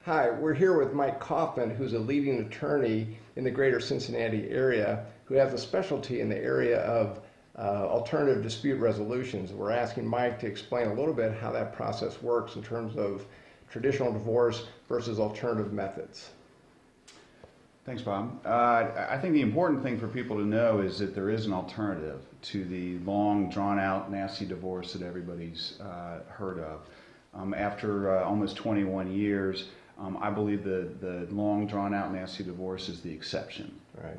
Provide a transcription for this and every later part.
Hi, we're here with Mike Kaufman, who's a leading attorney in the greater Cincinnati area who has a specialty in the area of alternative dispute resolutions. We're asking Mike to explain a little bit how that process works in terms of traditional divorce versus alternative methods. Thanks, Bob. I think the important thing for people to know is that there is an alternative to the long, drawn-out, nasty divorce that everybody's heard of. After almost 21 years, I believe the long, drawn-out, nasty divorce is the exception. Right.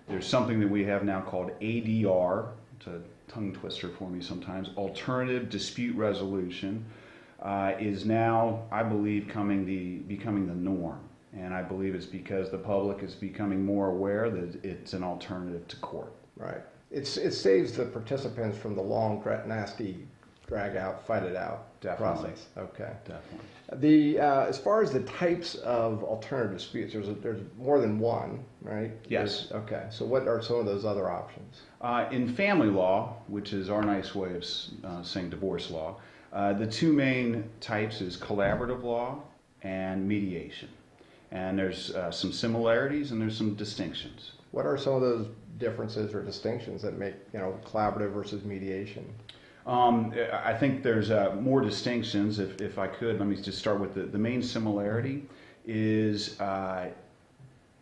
There's something that we have now called ADR, it's a tongue twister for me sometimes, alternative dispute resolution, is now, I believe, becoming the norm. And I believe it's because the public is becoming more aware that it's an alternative to court. Right. It saves the participants from the long, nasty, drag out, fight it out Definitely. process. Okay. Definitely. As far as the types of alternative disputes, there's more than one, right? Yes. Okay. So what are some of those other options? In family law, which is our nice way of saying divorce law, the two main types is collaborative law and mediation. And there's some similarities and there's some distinctions. What are some of those differences or distinctions that make, collaborative versus mediation? I think there's more distinctions. If I could, let me just start with the main similarity is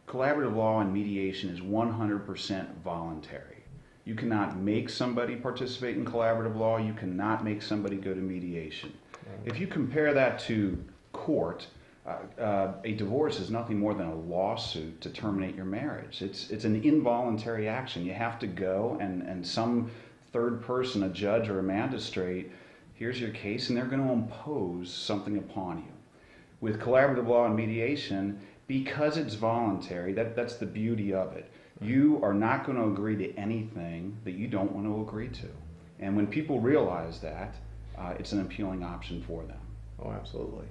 collaborative law and mediation is 100% voluntary. You cannot make somebody participate in collaborative law. You cannot make somebody go to mediation. If you compare that to court, a divorce is nothing more than a lawsuit to terminate your marriage. It's an involuntary action. You have to go and some third person, a judge or a magistrate, here's your case, and they're going to impose something upon you. With collaborative law and mediation, because it's voluntary, that's the beauty of it. You are not going to agree to anything that you don't want to agree to. And when people realize that, it's an appealing option for them. Oh, absolutely.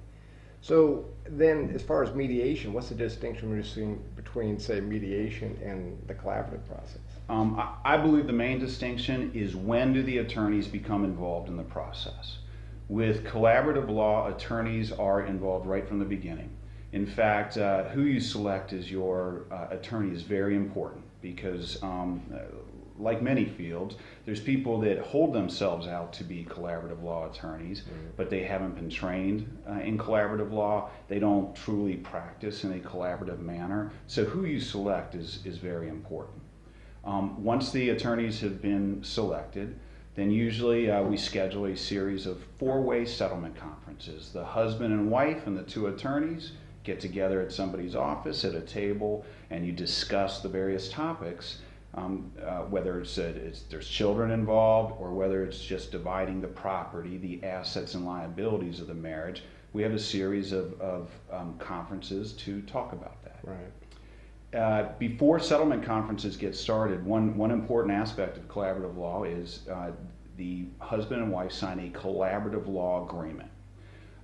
So then, as far as mediation, what's the distinction between, say, mediation and the collaborative process? I believe the main distinction is when do the attorneys become involved in the process. With collaborative law, attorneys are involved right from the beginning. In fact, who you select as your attorney is very important because like many fields, there's people that hold themselves out to be collaborative law attorneys, but they haven't been trained in collaborative law. They don't truly practice in a collaborative manner. So who you select is very important. Once the attorneys have been selected, then usually we schedule a series of four-way settlement conferences. The husband and wife and the two attorneys get together at somebody's office at a table and you discuss the various topics. Whether there's children involved or whether it's just dividing the property, the assets and liabilities of the marriage, we have a series of conferences to talk about that. Right. Before settlement conferences get started, one important aspect of collaborative law is the husband and wife sign a collaborative law agreement.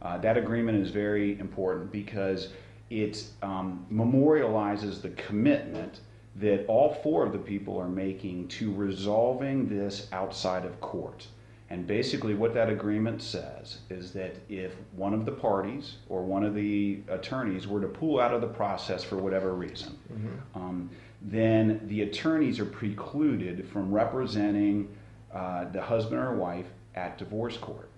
That agreement is very important because it memorializes the commitment that all four of the people are making to resolving this outside of court. And basically what that agreement says is that if one of the parties or one of the attorneys were to pull out of the process for whatever reason, then the attorneys are precluded from representing the husband or wife at divorce court.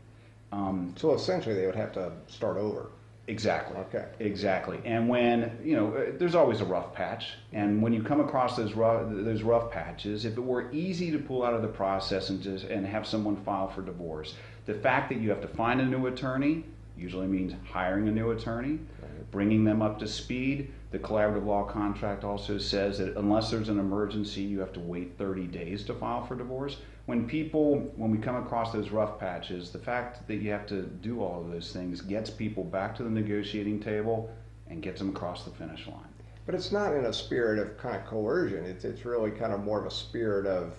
So essentially they would have to start over. Exactly. Okay. Exactly. And when, there's always a rough patch. And when you come across those rough patches, if it were easy to pull out of the process and have someone file for divorce, the fact that you have to find a new attorney usually means hiring a new attorney, bringing them up to speed. The collaborative law contract also says that unless there's an emergency, you have to wait 30 days to file for divorce. When we come across those rough patches, the fact that you have to do all of those things gets people back to the negotiating table and gets them across the finish line. But it's not in a spirit of kind of coercion. It's really kind of more of a spirit of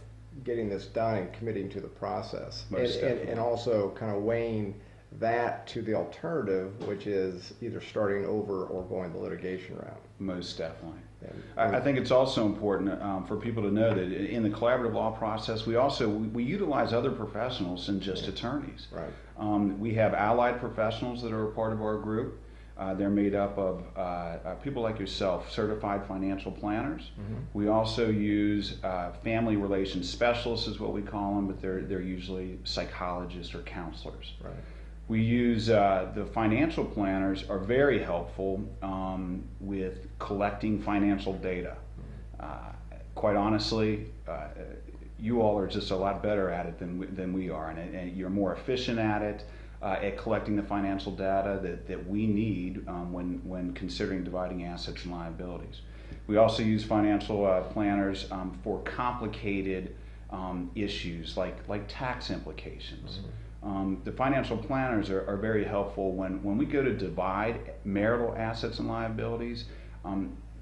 getting this done and committing to the process. And also kind of weighing that to the alternative, which is either starting over or going the litigation route. Most definitely. I think it's also important for people to know that in the collaborative law process, we utilize other professionals than just attorneys. Right. We have allied professionals that are a part of our group. They're made up of people like yourself, certified financial planners. We also use family relations specialists, is what we call them, but they're usually psychologists or counselors. Right. We use the financial planners are very helpful with collecting financial data. Quite honestly, you all are just a lot better at it than we are, and you're more efficient at collecting the financial data that we need when considering dividing assets and liabilities. We also use financial planners for complicated issues like tax implications. The financial planners are very helpful when we go to divide marital assets and liabilities.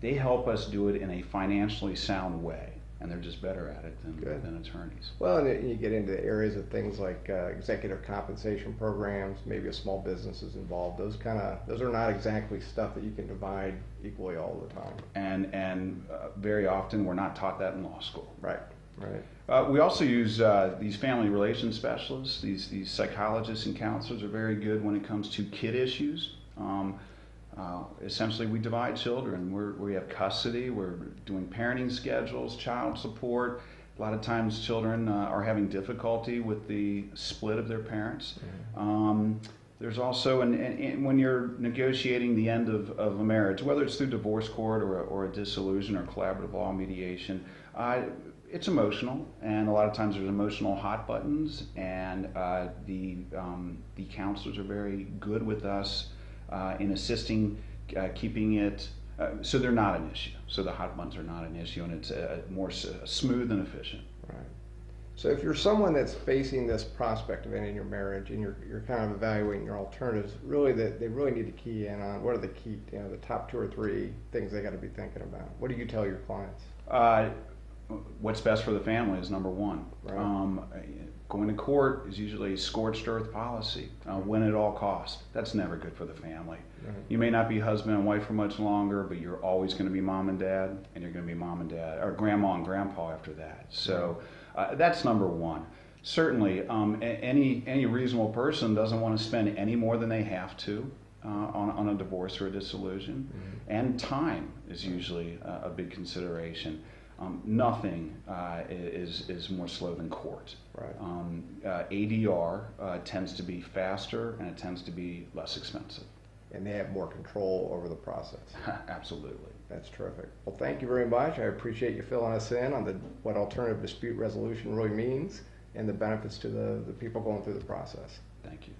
They help us do it in a financially sound way, and they're just better at it than attorneys. Well, and you get into areas of things like executive compensation programs, maybe a small business is involved. Those are not exactly stuff that you can divide equally all the time. And very often we're not taught that in law school. Right. Right. We also use these family relations specialists. These psychologists and counselors are very good when it comes to kid issues. Essentially, we divide children. We have custody. We're doing parenting schedules, child support. A lot of times, children are having difficulty with the split of their parents. There's also, and when you're negotiating the end of a marriage, whether it's through divorce court or a dissolution or collaborative law mediation, it's emotional, and a lot of times there's emotional hot buttons, and the counselors are very good with us in assisting keeping it so they're not an issue. So the hot buttons are not an issue, and it's more smooth and efficient. Right. So if you're someone that's facing this prospect of ending your marriage and you're kind of evaluating your alternatives, really they really need to key in on what are the key, the top 2 or 3 things they got to be thinking about. What do you tell your clients? What's best for the family is number one. Right. Going to court is usually a scorched earth policy, win at all costs. That's never good for the family. Right. You may not be husband and wife for much longer, but you're always going to be mom and dad, and you're going to be mom and dad, or grandma and grandpa after that. So that's number one. Certainly, any reasonable person doesn't want to spend any more than they have to on a divorce or a dissolution, and time is usually a big consideration. Nothing is more slow than court. Right. ADR tends to be faster, and it tends to be less expensive. And they have more control over the process. Absolutely. That's terrific. Well, thank you very much. I appreciate you filling us in on what alternative dispute resolution really means and the benefits to the people going through the process. Thank you.